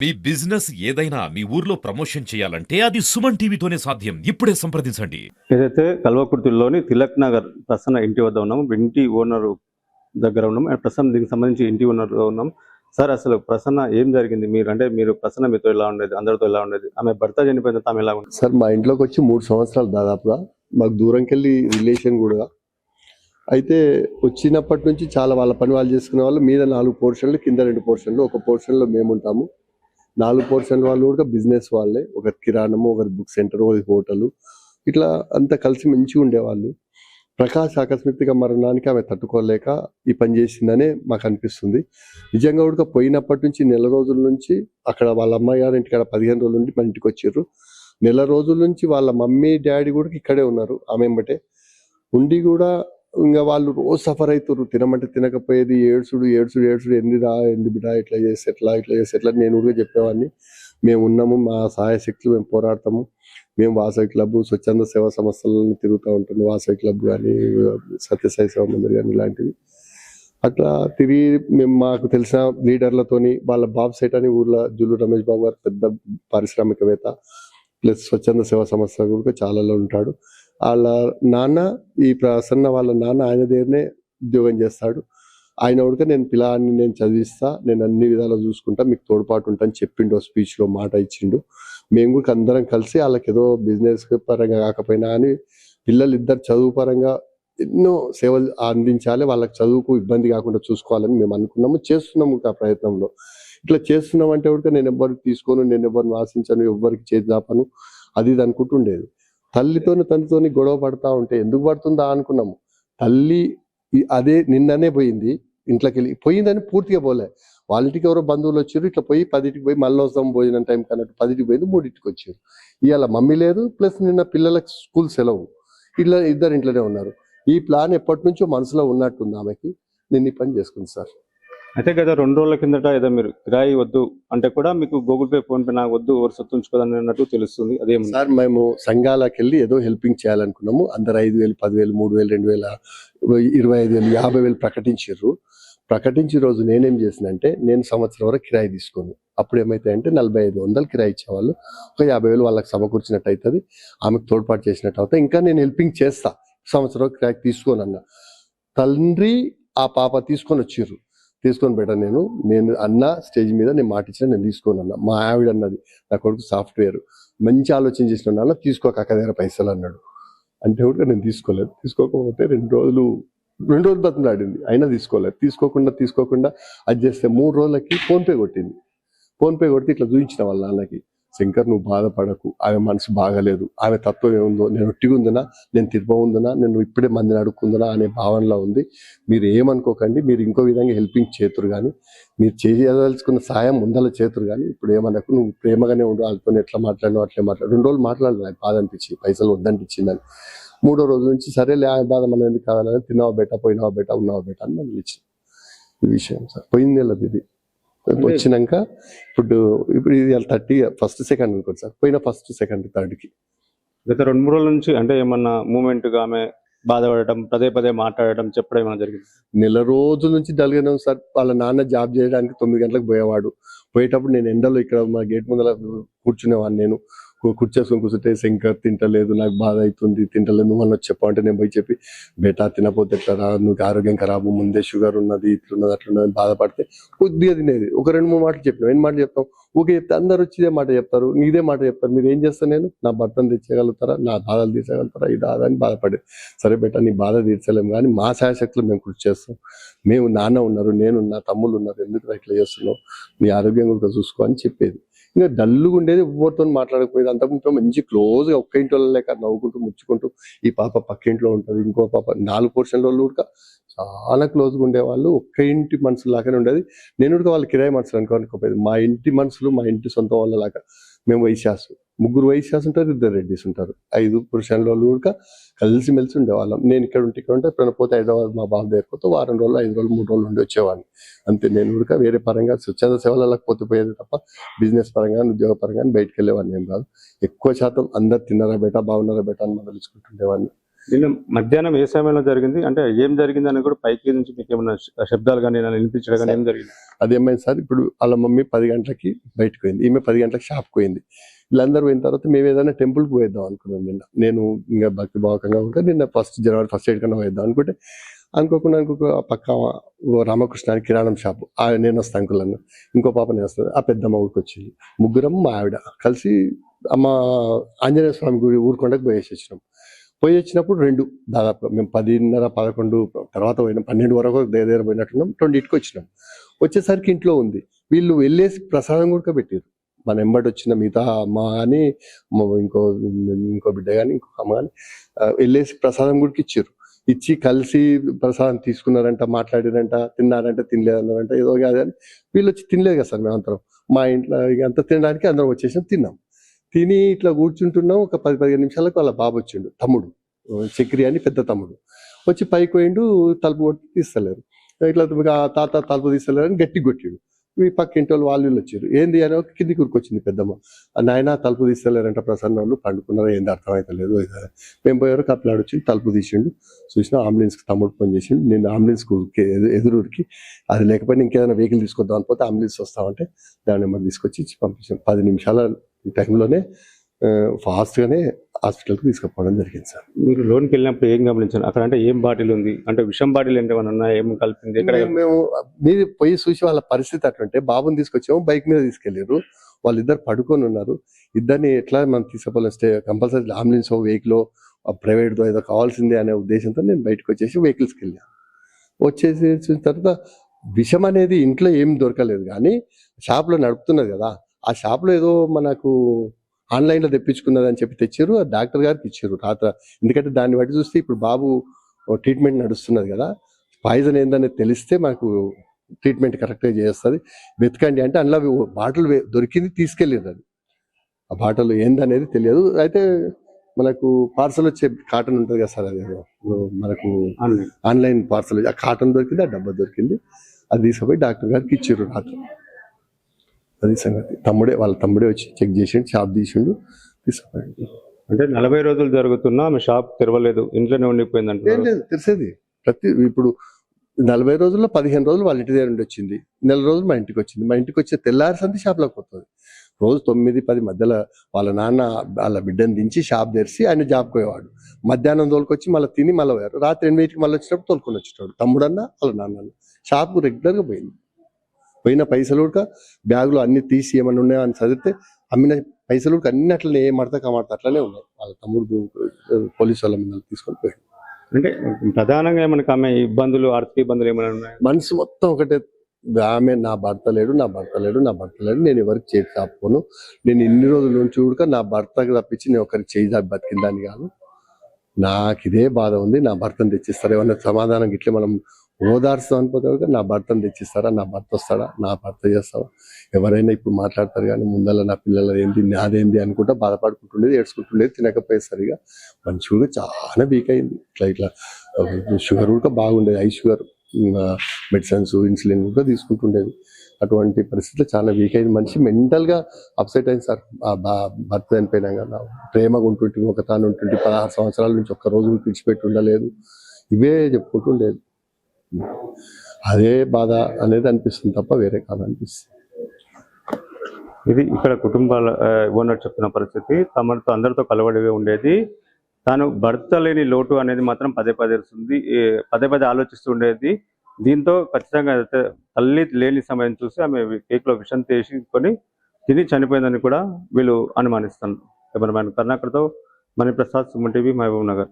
మీ business ఏదైనా మీ ఊర్లో promotion చేయాలంటే అది సుమన్ టీవీతోనే సాధ్యం. ఇప్పుడే సంప్రదించండి. ఏదైతే కల్వకుర్తిలోని తిలక్ నగర్ ప్రసన్న ఇంటి వద్ద ఉన్నాము. ఇంటి ఓనర్ దగ్గర ఉన్నాం. ప్రసన్న దీనికి సంబంధించి ఇంటి ఓనర్ ఉన్నాం. సార్, అసలు ప్రసన్న ఏం జరిగింది? మీరు ప్రసన్న మీతో ఎలా ఉండేది? అందరితో ఎలా ఉండేది? ఆమె భర్త చనిపోయిన ఆమె ఎలా ఉంది? సార్, మా ఇంట్లోకి వచ్చి 3 సంవత్సరాలు దాదాపుగా. మాకు దూరంకెళ్ళి రిలేషన్ కూడా. అయితే వచ్చినప్పటి నుంచి చాలా వాళ్ళ పని వాళ్ళు చేసుకునే వాళ్ళు. మీద 4 పోర్షన్లు, కింద 2 పోర్షన్లు. ఒక పోర్షన్లో మేము ఉంటాము. 4 పోర్షన్ల వాళ్ళు కూడా బిజినెస్ వాళ్ళే. ఒకరి కిరాణము, ఒకరి బుక్ సెంటర్, ఒకరి హోటలు, ఇట్లా అంతా కలిసి మంచిగా ఉండేవాళ్ళు. ప్రకాష్ ఆకస్మిక మరణానికి ఆమె తట్టుకోలేక ఈ పని చేసిందనే మాకు అనిపిస్తుంది. నిజంగా కూడా పోయినప్పటి నుంచి నెల రోజుల నుంచి అక్కడ వాళ్ళ అమ్మాయి గారి ఇంటికాడ 15 రోజుల నుండి మన ఇంటికి వచ్చారు. నెల రోజుల నుంచి వాళ్ళ మమ్మీ డాడీ కూడా ఇక్కడే ఉన్నారు. ఆమె ఎంబటే ఉండి కూడా ఇంకా వాళ్ళు రోజు సఫర్ అవుతారు. తినమంటే తినకపోయేది, ఏడ్చుడు ఏడ్చుడు ఏడ్చుడు, ఎందురా ఎందు బిడ్డ ఇట్లా చేసి ఎట్లా నేను కూడా చెప్పేవాడిని. మేము ఉన్నాము, మా సహాయ శక్తులు మేము పోరాడతాము. మేము వాసవి క్లబ్, స్వచ్ఛంద సేవా సంస్థలను తిరుగుతూ ఉంటాము. వాసవి క్లబ్ కానీ, సత్యసాయి సేవా మందిర్ కానీ, ఇలాంటివి అట్లా తిరిగి మేము మాకు తెలిసిన లీడర్లతోని వాళ్ళ బాబు సైట్ అని ఊర్లో జుల్లు రమేష్ బాబు గారు పెద్ద పారిశ్రామికవేత్త ప్లస్ స్వచ్ఛంద సేవా సంస్థ కూడా చాలాలో ఉంటాడు. వాళ్ళ నాన్న, ఈ ప్రసన్న వాళ్ళ నాన్న ఆయన దగ్గరనే ఉద్యోగం చేస్తాడు. ఆయన కూడా నేను పిల్లాన్ని నేను చదివిస్తా, నేను అన్ని విధాలు చూసుకుంటా, మీకు తోడ్పాటు ఉంటా అని చెప్పిండు. స్పీచ్లో మాట ఇచ్చిండు. మేము కూడా అందరం కలిసి వాళ్ళకి ఏదో బిజినెస్ పరంగా కాకపోయినా అని పిల్లలు ఇద్దరు చదువు పరంగా ఎన్నో సేవలు అందించాలి, వాళ్ళకి చదువుకు ఇబ్బంది కాకుండా చూసుకోవాలని మేము అనుకున్నాము, చేస్తున్నాము. ఆ ప్రయత్నంలో ఇట్లా చేస్తున్నాం అంటే కూడా నేను ఎవ్వరికి తీసుకోను, నేను ఎవరిని ఆశించను, ఎవ్వరికి చేతి దాపను, అది ఇది అనుకుంటుండేది. తండ్రితోని గొడవ పడతా ఉంటే ఎందుకు పడుతుందా అనుకున్నాము. తల్లి అదే నిన్ననే పోయింది, ఇంట్లోకి వెళ్ళి పోయిందని పూర్తిగా పోలే. వాళ్ళ ఇంటికి ఎవరో బంధువులు వచ్చారు, ఇట్లా పోయి 10కి పోయి మళ్ళీ వస్తాం భోజనం టైం కన్నట్టు 10కి పోయింది, 3కి వచ్చారు. ఇవాళ మమ్మీ లేదు, ప్లస్ నిన్న పిల్లలకు స్కూల్ సెలవు. ఇట్లా ఇద్దరు ఇంట్లోనే ఉన్నారు. ఈ ప్లాన్ ఎప్పటి నుంచో మనసులో ఉన్నట్టుంది ఆమెకి. నేను ఈ పని చేసుకుంది సార్. అయితే గత 2 రోజుల కిందట ఏదో మీరు కిరాయి వద్దు అంటే కూడా మీకు గూగుల్ పే, ఫోన్ పే నాకు వద్దు, ఎవరు సొత్తుంచుకోదని అన్నట్టు తెలుస్తుంది. అదేం సార్, మేము సంఘాలకు వెళ్ళి ఏదో హెల్పింగ్ చేయాలనుకున్నాము. అందరు 5,000, 10,000, 3,000, 2,000, 25,000, 50,000 ప్రకటించారు. ప్రకటించిన రోజు నేనేం చేసినంటే, నేను సంవత్సరం వరకు కిరాయి తీసుకోను. అప్పుడు ఏమైతే అంటే 45,000 కిరాయి ఇచ్చేవాళ్ళు. ఒక 50,000 వాళ్ళకి సమకూర్చినట్టు అవుతుంది, ఆమెకు తోడ్పాటు చేసినట్టు అవుతుంది. ఇంకా నేను హెల్పింగ్ చేస్తా, సంవత్సరం కిరాయి తీసుకోనన్న. తండ్రి ఆ పాప తీసుకొని వచ్చారు. తీసుకొని పెట్టా నేను అన్న స్టేజ్ మీద నేను మాట ఇచ్చిన, నేను తీసుకోను అన్న. మా ఆవిడ అన్నది, నా కొడుకు సాఫ్ట్వేర్ మంచి ఆలోచన చేసిన అన్న, తీసుకోక అక్క దగ్గర పైసలు అన్నాడు. అంటే కూడా నేను తీసుకోలేదు. తీసుకోకపోతే 2 రోజులు బతిలాడింది, అయినా తీసుకోలేదు. తీసుకోకుండా అది చేస్తే 3 రోజులకి ఫోన్పే కొట్టింది. ఫోన్పే కొడితే ఇట్లా చూపించిన వాళ్ళ నాన్నకి, శంకర్ నువ్వు బాధపడకు, ఆమె మనసు బాగలేదు, ఆమె తత్వం ఏముందో, నేను ఒట్టిగా ఉందనా, నేను తిరుప ఉందనా, నేను ఇప్పుడే మందిని అడుక్కుందనా అనే భావనలో ఉంది. మీరు ఏమనుకోకండి, మీరు ఇంకో విధంగా హెల్పింగ్ చేతురు కానీ, మీరు చేయదలుచుకున్న సాయం ముందల చేతురు కానీ, ఇప్పుడు ఏమనకు, నువ్వు ప్రేమగానే ఉండు, వాళ్ళతో ఎట్లా మాట్లాడినావు అట్లే మాట్లాడు. 2 రోజులు మాట్లాడదు, నాకు బాధ అనిపించి పైసలు వద్దనిపించిందని. 3వ రోజు నుంచి సరేలే, ఆమె బాధ మనం ఎందుకు కావాలని, తిన్నావా బెట, పోయినావా బెట, ఉన్నావా బెట అని మనం ఇచ్చింది. ఈ విషయం సార్ పోయింది వెళ్ళదు. ఇది వచ్చినాక ఇప్పుడు ఇది 30 ఫస్ట్ సెకండ్ అనుకోండి సార్, పోయిన ఫస్ట్ సెకండ్ థర్డ్కి. గత 2-3 రోజుల నుంచి అంటే ఏమన్నా మూమెంట్గా ఆమె బాధపడటం, పదే మాట్లాడటం, చెప్పడం ఏమైనా జరిగింది? నెల రోజుల నుంచి డల్గానే ఉంది సార్. వాళ్ళ నాన్న జాబ్ చేయడానికి 9 గంటలకు పోయేవాడు. పోయేటప్పుడు నేను ఎండలో ఇక్కడ మా గేట్ ముందర కూర్చునేవాడిని. నేను కూర్చేసుకొని కూర్చుంటే, శంకర్ తింటలేదు, నాకు బాధ అవుతుంది, తింటలేదు, నువ్వు అని చెప్పావంటే నేను పోయి చెప్పి, బేటా తినపోతే ఎట్లా, నువ్వు ఆరోగ్యం ఖరాబు, ముందే షుగర్ ఉన్నది, ఇట్లున్నది అట్లున్నది బాధపడితే కొద్దిగా తినేది. ఒక 2-3 మాటలు చెప్పినాం. ఎన్ని మాటలు చెప్తాం? ఊకే చెప్తే అందరు వచ్చి ఇదే మాట చెప్తారు, ఇదే మాట చెప్తారు. మీరు ఏం చేస్తాను, నేను నా భర్తను తెచ్చగలుగుతారా, నా బాధలు తీర్చగలుగుతారా, ఇది అని బాధపడేది. సరే బేటా, నీ బాధ తీర్చలేము కానీ మా శాయశక్తులు మేము కృషి చేస్తాం. మేము నాన్న ఉన్నారు, నేను నా తమ్ముళ్ళు ఉన్నారు, ఎందుకు ఇట్లా చేస్తున్నావు, నీ ఆరోగ్యం కూడా చూసుకో అని చెప్పేది. ఇంకా డల్లుగా ఉండేది, ఎవరితో మాట్లాడకపోయేది. అంతకుముందు మంచి క్లోజ్గా ఒక్క ఇంట్లో లేక నవ్వుకుంటూ ముచ్చుకుంటూ, ఈ పాప పక్క ఇంట్లో ఉంటుంది, ఇంకో పాప 4 పోర్షన్ల కూడా చాలా క్లోజ్గా ఉండేవాళ్ళు. ఒక్క ఇంటి మనుషులు లాగానే ఉండేది. నేను కూడా వాళ్ళు కిరాయి మనుషులు అనుకోకపోయేది. మా ఇంటి మనుషులు, మా ఇంటి సొంత వాళ్ళలాగా. మేము వైశ్యాసు, 3 వైశ్యాసు ఉంటారు, 2 రెడ్డిస్ ఉంటారు. 5 పురుషుల కూడా కలిసిమెలిసి ఉండేవాళ్ళం. నేను ఇక్కడ ఉంటే ఎప్పుడైనా పోతే హైదరాబాద్ మా బాబు దగ్గర పోతే 1 వారం రోజులు, 5 రోజులు, 3 రోజులు ఉండి వచ్చేవాడిని అంతే. నేను కూడా వేరే పరంగా స్వచ్ఛంద సేవలకు పోతే తప్ప బిజినెస్ పరంగా, ఉద్యోగ పరంగా బయటకు వెళ్ళేవాడిని ఏం కాదు. ఎక్కువ శాతం అందరు తిన్నారా బేటా, బాగున్నారా బేటా అని మొదలుచుకుంటుండేవాడిని. నిన్న మధ్యాహ్నం ఏ సమయంలో జరిగింది, అంటే ఏం జరిగింది అని కూడా పైకి నుంచి మీకు ఏమైనా శబ్దాలు కానీ ఏమైనా వినిపించడం కానీ ఏం జరిగింది? అదేమైంది సార్, ఇప్పుడు వాళ్ళ మమ్మీ 10 గంటలకి బయటకు పోయింది, ఈమె 10 గంటలకు షాప్కి పోయింది. వీళ్ళందరూ పోయిన తర్వాత మేము ఏదైనా టెంపుల్కి పోయేద్దాం అనుకున్నాం. నేను ఇంకా భక్తి భావకంగా ఉంటే నిన్న జనవరి 1 కన్నా పోయేద్దాం అనుకుంటే అనుకోకుండా పక్క రామకృష్ణ అని కిరాణం షాపు, నేను వస్తాను అంకుల్ అన్న, ఇంకో పాప నేను వస్తాను, ఆ పెద్దమ్మ ఊరికి వచ్చింది. ముగ్గురం మా ఆవిడ కలిసి అమ్మ ఆంజనేయ స్వామి గుడి ఊరుకొండకు పోయేసి వచ్చినాం. పోయి వచ్చినప్పుడు దాదాపు మేము 10:30, 11 తర్వాత పోయినాం. 12 వరకు దగ్గర పోయినట్టున్నాం. 20కి వచ్చినాం. వచ్చేసరికి ఇంట్లో ఉంది. వీళ్ళు వెళ్ళేసి ప్రసాదం కూడా పెట్టారు. మన ఎంబడి వచ్చిన మిగతా అమ్మ కానీ ఇంకో బిడ్డ కానీ ఇంకొక అమ్మ కానీ వెళ్ళేసి ప్రసాదం కూడా ఇచ్చారు. ఇచ్చి కలిసి ప్రసాదం తీసుకున్నారంట, మాట్లాడారంట, తిన్నారంట, తినలేదన్నారంట, ఏదో కాదని. వీళ్ళు వచ్చి తినలేదు కదా సార్, మేమంతరం మా ఇంట్లో అంతా తినడానికి అందరం వచ్చేసాం. తిని ఇట్లా కూర్చుంటున్నాం. ఒక 10-15 నిమిషాలకు వాళ్ళ బాబు వచ్చిండు, తమ్ముడు చక్రి అని, పెద్ద తమ్ముడు వచ్చి పైకి పోయిండు. తలుపు కొట్టి తీస్తలేరు. ఇట్లా తాత తలుపు తీస్తలేరు అని గట్టి కొట్టిండు. ఈ పక్క ఇంటి వాళ్ళు వీళ్ళు వచ్చారు. ఏంది అని కింది కూరుకొచ్చింది పెద్దమ్మ. నాయన తలుపు తీస్తలేరంట, ప్రసన్న వాళ్ళు పండుకున్నారా, ఏంది అర్థమైతలేదు. మేము పోయారు, కప్పలాడు వచ్చిండు, తలుపు తీసిండు. చూసినా అంబులెన్స్కి తమ్ముడు ఫోన్ చేసిండు. నేను అంబులెన్స్కి ఎదురుకి అది లేకపోయినా ఇంకేదైనా వెహికల్ తీసుకొద్దాం అనిపోతే అంబులెన్స్ వస్తామంటే దాని నెంబర్ తీసుకొచ్చి ఇచ్చి పంపించాం. 10 నిమిషాల టైంలోనే ఫాస్ట్గానే హాస్పిటల్కి తీసుకుపోవడం జరిగింది సార్. మీరు లోన్కి వెళ్ళినప్పుడు ఏం గమనించారు అక్కడ? అంటే ఏం బాటిల్ ఉంది, అంటే విషం బాటిల్ ఏమైనా ఉన్నా, ఏం కలిపింది? మేము మీరు పోయి చూసి వాళ్ళ పరిస్థితి అట్లంటే బాబుని తీసుకొచ్చాము, బైక్ మీద తీసుకెళ్లారు. వాళ్ళిద్దరు పడుకొని ఉన్నారు. ఇద్దరిని ఎట్లా మనం తీసుకుపోవాలి, కంపల్సరీ అంబులెన్స్ వెహికల్ ప్రైవేట్తో ఏదో కావాల్సిందే అనే ఉద్దేశంతో నేను బయటకు వచ్చేసి వెహికల్స్కి వెళ్ళాను. వచ్చేసి తర్వాత విషం అనేది ఇంట్లో ఏం దొరకలేదు, కానీ షాప్లో నడుపుతున్నది కదా, ఆ షాప్లో ఏదో మనకు ఆన్లైన్లో తెప్పించుకున్నది అని చెప్పి తెచ్చారు. ఆ డాక్టర్ గారికి ఇచ్చారు రాత్ర. ఎందుకంటే దాన్ని బట్టి చూస్తే ఇప్పుడు బాబు ట్రీట్మెంట్ నడుస్తున్నది కదా, పాయిజన్ ఏందనేది తెలిస్తే మాకు ట్రీట్మెంట్ కరెక్ట్గా చేస్తుంది, వెతకండి అంటే అందులో బాటిల్ దొరికింది, తీసుకెళ్ళింది. అది ఆ బాటిల్ ఏందనేది తెలియదు. అయితే మనకు పార్సల్ వచ్చే కాటన్ ఉంటుంది కదా సార్, అది మనకు ఆన్లైన్ పార్సల్, ఆ కాటన్ దొరికింది, ఆ డబ్బా దొరికింది. అది తీసుకుపోయి డాక్టర్ గారికి ఇచ్చారు రాత్రి. అది సంగతి. వాళ్ళ తమ్ముడే వచ్చి చెక్ చేసిండు, షాప్ తీసిండు, తీసుకుపోయిండు. అంటే 40 రోజులు జరుగుతున్నా ఆమె షాప్ తెరవలేదు, ఇంట్లోనే ఉండిపోయింది అంటే ఏం లేదు, తెలిసేది. ఇప్పుడు 40 రోజుల్లో 15 రోజులు వాళ్ళ ఇంటి దగ్గర ఉండి వచ్చింది, 1 రోజులు మా ఇంటికి వచ్చింది. మా ఇంటికి వచ్చే తెల్లారి సంతి షాప్లోకి పోతుంది. రోజు 9-10 మధ్యలో వాళ్ళ నాన్న వాళ్ళ బిడ్డను దించి షాప్ తెరిచి ఆయన జాబ్కి పోయేవాడు. మధ్యాహ్నం తోలుకొచ్చి మళ్ళీ తిని మళ్ళీ పోయారు. రాత్రి 8కి మళ్ళీ వచ్చినప్పుడు తోలుకొని వచ్చేవాడు. తమ్ముడన్నా వాళ్ళ నాన్న షాప్కు రెగ్యులర్గా పోయిన పైసలు కూడా బ్యాగులో అన్ని తీసి ఏమన్నా ఉన్నాయో అని చదివితే అమ్మిన పైసలు కూడా అన్ని అట్లనే కమాడతా అట్లనే ఉన్నాయి. వాళ్ళ తమ్ముడు పోలీసు వాళ్ళ మీద తీసుకొని పోయాడు. అంటే ప్రధానంగా మనకి ఆమె ఇబ్బందులు, ఆర్థిక ఇబ్బందులు ఏమైనా ఉన్నాయి? మనసు మొత్తం ఒకటే, ఆమె నా భర్త లేడు, నేను ఎవరికి చేతి చాపుకోను, నేను ఇన్ని రోజుల నుంచి కూడా నా భర్తకి తప్పించి నేను ఒకరికి చేయి చాపి బతికిందాన్ని కాదు, నాకు ఇదే బాధ ఉంది. నా భర్తను తెచ్చిస్తారు, ఏమన్నా సమాధానం ఇట్లా మనం ఓదార్స్తాం అనిపోతే నా భర్తను తెచ్చిస్తారా, నా భర్త వస్తాడా, నా భర్త చేస్తావా, ఎవరైనా ఇప్పుడు మాట్లాడతారు కానీ ముందర నా పిల్లల ఏంది నాదేంది అనుకుంటా బాధపడుకుంటుండేది, ఏడ్చుకుంటుండేది, తినకపోయేసరిగా మనిషి కూడా చాలా వీక్ అయింది. ఇట్లా షుగర్ కూడా బాగుండేది, హై షుగర్, మెడిసిన్స్, ఇన్సులిన్ కూడా తీసుకుంటుండేది. అటువంటి పరిస్థితిలో చాలా వీక్ అయింది మనిషి, మెంటల్గా అప్సెట్ అయింది సార్. భర్త చనిపోయినా కదా, ప్రేమగా ఉంటుంటే, ఒక తాను ఉంటుంటే, 16 సంవత్సరాల నుంచి ఒక్క రోజు విడిచిపెట్టి ఉండలేదు, ఇవే చెప్పుకుంటుండేది. అదే బాధ అనేది అనిపిస్తుంది తప్ప వేరే కాదు అనిపిస్తుంది. ఇది ఇక్కడ కుటుంబాల ఓనర్ చెప్పిన పరిస్థితి. తమతో అందరితో కలవడిగా ఉండేది, తాను భర్త లేని లోటు అనేది మాత్రం పదే ఆలోచిస్తూ ఉండేది. దీంతో ఖచ్చితంగా తల్లి లేని సమయం చూసి ఆమె కేక్లో విషం తీసుకొని తిని చనిపోయిందని కూడా వీళ్ళు అనుమానిస్తున్నారు. కెమెరామ్యాన్ కర్ణాకర్తో మణిప్రసాద్, సుమన్ టీవీ, మహబూబ్ నగర్.